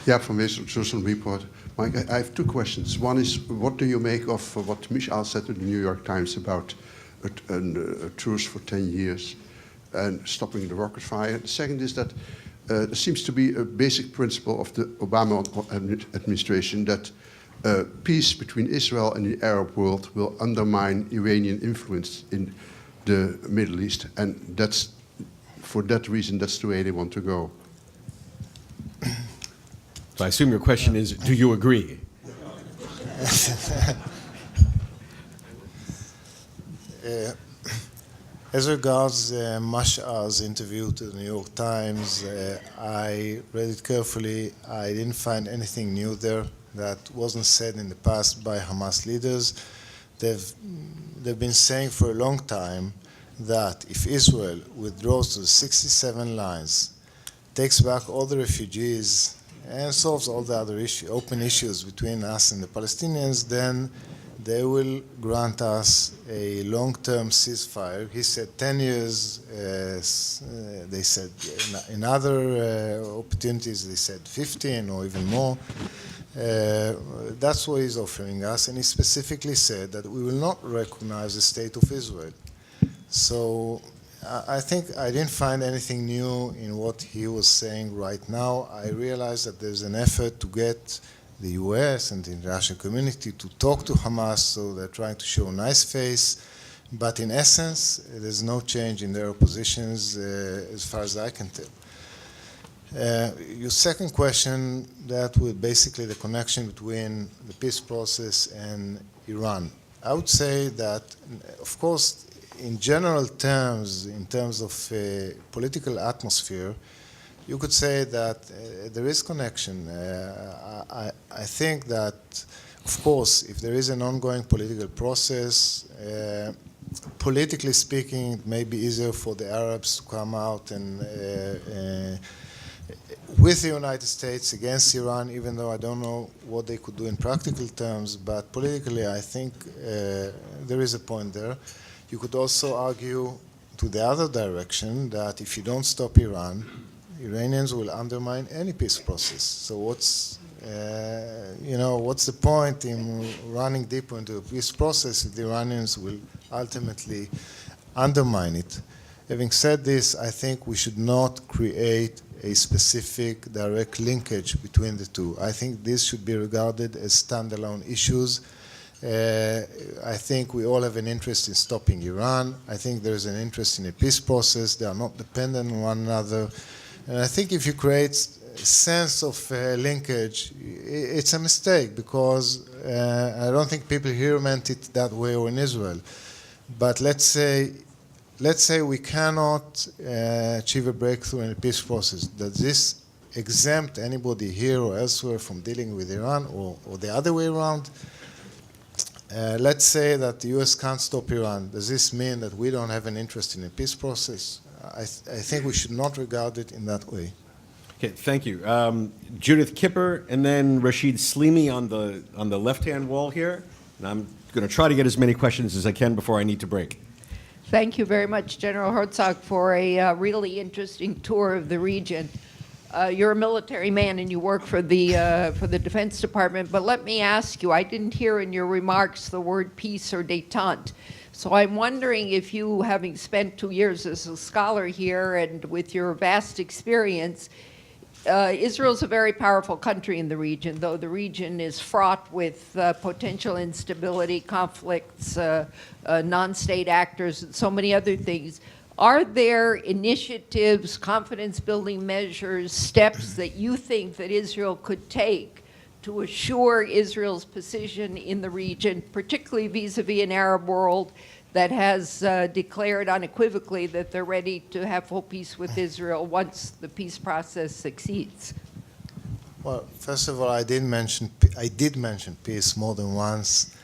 Yeah, from this social report. Mike, I have two questions. One is, what do you make of what Michal said to the New York Times about a truce for 10 years and stopping the rocket fire? The second is that there seems to be a basic principle of the Obama administration that peace between Israel and the Arab world will undermine Iranian influence in the Middle East, and that's, for that reason, that's the way they want to go. So I assume your question is, do you agree? As regards Mash'al's interview to the New York Times, I read it carefully. I didn't find anything new there that wasn't said in the past by Hamas leaders. They've been saying for a long time that if Israel withdraws to the 67 lines, takes back all the refugees, and solves all the other open issues between us and the Palestinians, then they will grant us a long-term ceasefire. He said 10 years. They said in other opportunities, they said 15 or even more. That's what he's offering us, and he specifically said that we will not recognize the state of Israel. So I think I didn't find anything new in what he was saying right now. I realized that there's an effort to get the US and the international community to talk to Hamas, so they're trying to show a nice face. But in essence, there's no change in their positions as far as I can tell. Your second question, that was basically the connection between the peace process and Iran. I would say that, of course, in general terms, in terms of political atmosphere, you could say that there is connection. I think that, of course, if there is an ongoing political process, politically speaking, it may be easier for the Arabs to come out and with the United States against Iran, even though I don't know what they could do in practical terms, but politically I think there is a point there. You could also argue to the other direction that if you don't stop Iran, Iranians will undermine any peace process. So what's the point in running deeper into a peace process if the Iranians will ultimately undermine it? Having said this, I think we should not create a specific direct linkage between the two. I think this should be regarded as standalone issues. I think we all have an interest in stopping Iran. I think there's an interest in a peace process. They are not dependent on one another. And I think if you create a sense of linkage, it's a mistake, because I don't think people here meant it that way or in Israel. But let's say we cannot achieve a breakthrough in the peace process. Does this exempt anybody here or elsewhere from dealing with Iran, or the other way around? Let's say that the US can't stop Iran. Does this mean that we don't have an interest in a peace process? I think we should not regard it in that way. Okay, thank you. Judith Kipper, and then Rashid Slimi on the left-hand wall here. And I'm going to try to get as many questions as I can before I need to break. Thank you very much, General Herzog, for a really interesting tour of the region. You're a military man and you work for the Defense Department, but let me ask you, I didn't hear in your remarks the word peace or détente. So I'm wondering if you, having spent 2 years as a scholar here and with your vast experience, Israel's a very powerful country in the region, though the region is fraught with potential instability, conflicts, non-state actors, and so many other things. Are there initiatives, confidence-building measures, steps that you think that Israel could take to assure Israel's position in the region, particularly vis-a-vis an Arab world that has declared unequivocally that they're ready to have full peace with Israel once the peace process succeeds? Well, first of all, I did mention peace more than once.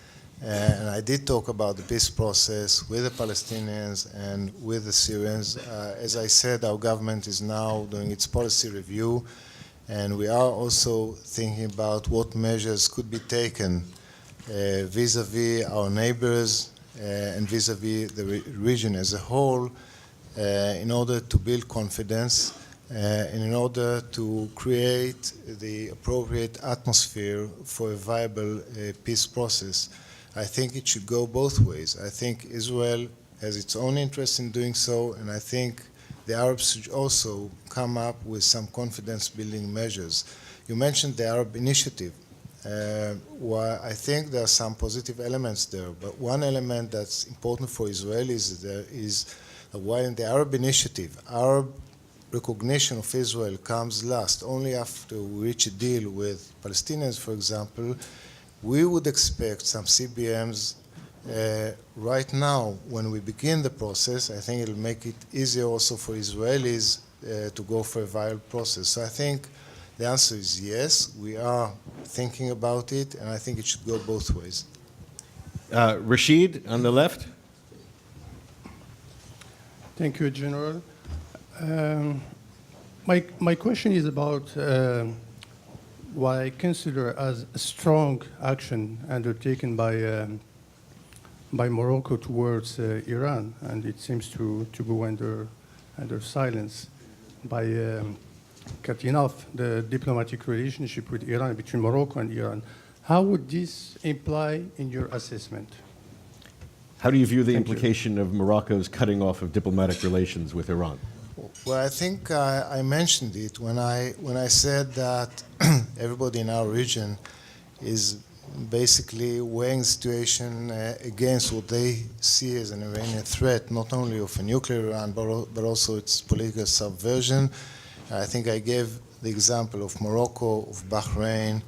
And I did talk about the peace process with the Palestinians and with the Syrians. As I said, our government is now doing its policy review, and we are also thinking about what measures could be taken vis-a-vis our neighbors and vis-a-vis the region as a whole in order to build confidence. and in order to create the appropriate atmosphere for a viable peace process. I think it should go both ways. I think Israel has its own interest in doing so, and I think the Arabs should also come up with some confidence-building measures. You mentioned the Arab Initiative. Well, I think there are some positive elements there, but one element that's important for Israelis is that while in the Arab Initiative, Arab recognition of Israel comes last, only after we reach a deal with Palestinians, for example, we would expect some CBMs right now. When we begin the process, I think it'll make it easier also for Israelis to go for a viable process. So I think the answer is yes, we are thinking about it, and I think it should go both ways. Rashid, on the left. Thank you, General. My question is about what I consider as a strong action undertaken by Morocco towards Iran, and it seems to go under silence by cutting off the diplomatic relationship with Iran, between Morocco and Iran. How would this imply in your assessment? How do you view the Thank you. implication of Morocco's cutting off of diplomatic relations with Iran? Well, I think I mentioned it when I said that everybody in our region is basically weighing the situation against what they see as an Iranian threat, not only of a nuclear Iran, but also its political subversion. I think I gave the example of Morocco, of Bahrain,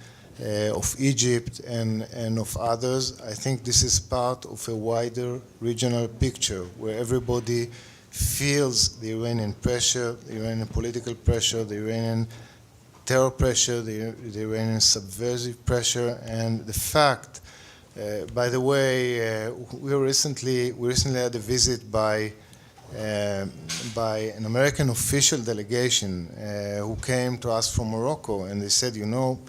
of Egypt, and of others. I think this is part of a wider regional picture where everybody feels the Iranian pressure, the Iranian political pressure, the Iranian terror pressure, the Iranian subversive pressure, and the fact, by the way, we recently had a visit by an American official delegation who came to us from Morocco, and they said, you know,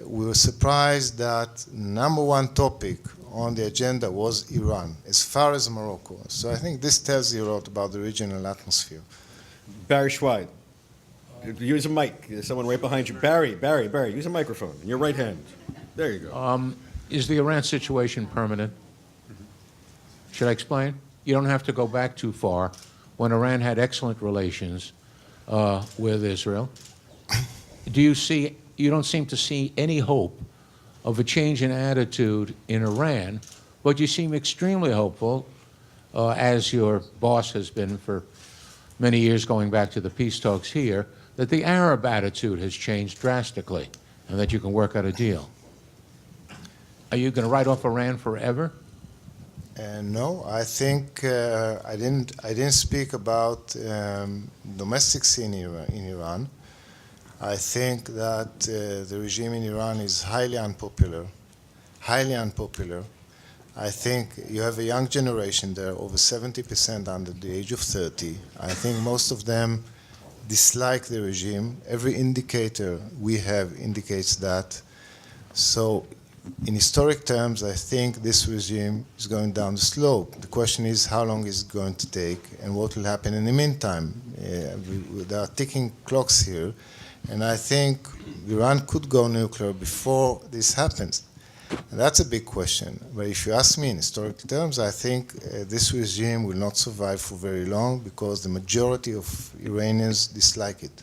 we were surprised that #1 topic on the agenda was Iran, as far as Morocco. So I think this tells you a lot about the regional atmosphere. Barry Schweid. Use a mic. There's someone right behind you. Barry, use a microphone in your right hand. There you go. Is the Iran situation permanent? Should I explain? You don't have to go back too far. When Iran had excellent relations with Israel, you don't seem to see any hope of a change in attitude in Iran, but you seem extremely hopeful, as your boss has been for many years going back to the peace talks here, that the Arab attitude has changed drastically and that you can work out a deal. Are you going to write off Iran forever? No, I think I didn't speak about domestic scene in Iran. I think that the regime in Iran is highly unpopular. I think you have a young generation there, over 70% under the age of 30. I think most of them dislike the regime. Every indicator we have indicates that. So in historic terms, I think this regime is going down the slope. The question is how long is it going to take and what will happen in the meantime. There are ticking clocks here. And I think Iran could go nuclear before this happens. And that's a big question. But if you ask me in historical terms, I think this regime will not survive for very long because the majority of Iranians dislike it.